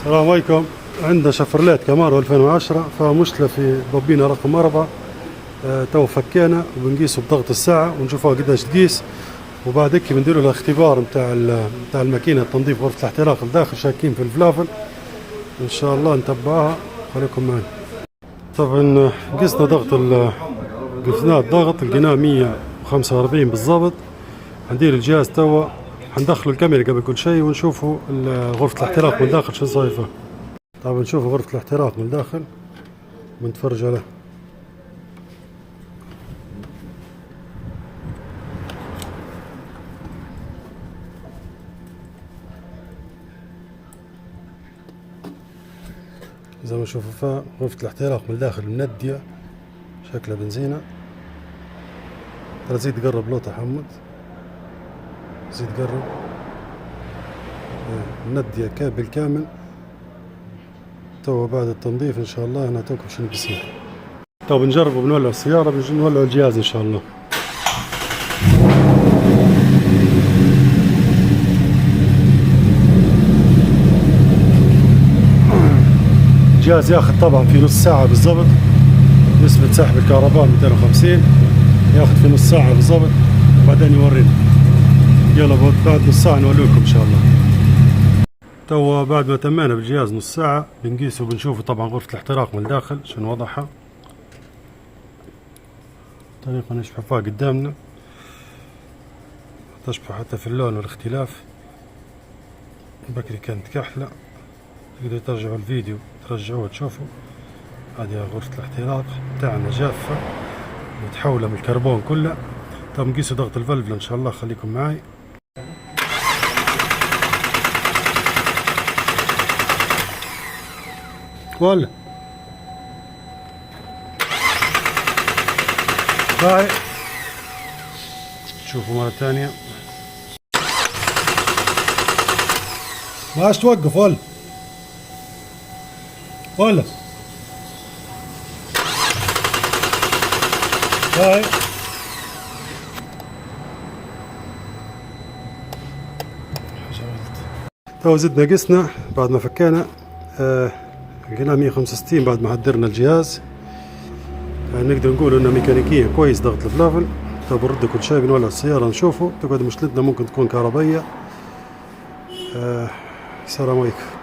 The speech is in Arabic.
السلام عليكم. عندنا شفرليت كامارو 2010 فمشكلة في بوبينة رقم 4. تو فكينا وبنقيسه بضغط الساعة ونشوفها قداش تقيس، وبعد هيك بنديروا الاختبار نتاع الماكينة تنظيف غرفة الاحتراق الداخل، شاكين في الفلافل ان شاء الله نتبعها. خليكم معنا. طبعا قسنا قسنا الضغط لقيناه 145 بالضبط. حندير الجهاز توا، حندخلوا الكاميرا قبل كل شيء ونشوفوا غرفة الاحتراق من داخل شو صايفة. طبعا نشوفوا غرفة الاحتراق من داخل ونتفرج عليها. زي ما نشوفوا فيها غرفة الاحتراق من داخل مندية، شكلها بنزينة. ترى زيد قرب لو تحمد، زيد قرب. مندية بالكامل. تو بعد التنظيف ان شاء الله نعطيكم شنو بيصير. تو بنجرب وبنولع السيارة، بنجي نولع الجهاز ان شاء الله. الجهاز ياخذ طبعا في نص ساعة بالضبط. نسبة سحب الكهرباء 250، ياخذ في نص ساعة بالضبط وبعدين يورينا. يلا بعد نص ساعة نوري لكم ان شاء الله. تو بعد ما تمينا بالجهاز نص ساعة بنقيسه وبنشوفه طبعا غرفة الاحتراق من الداخل شنو وضعها. طريقة نشبه فيها قدامنا، تشبه حتى في اللون والاختلاف. بكري كانت كحلة، تقدروا ترجعوا الفيديو ترجعوه تشوفوا. هذه غرفة الاحتراق بتاعنا جافة متحولة من الكربون كله. طب نقيسوا ضغط الفلفل ان شاء الله، خليكم معي. ولا باي شوفوا مرة ثانية. ماش توقف ولا باي. تو زدنا قسنا بعد ما فكينا، لقينا 165 بعد ما حضرنا الجهاز. نقدر نقول انه ميكانيكيا كويس ضغط الفلافل. طب برد كل شيء، بنولع السيارة نشوفه. تقعد مشكلتنا ممكن تكون كهربية. السلام عليكم.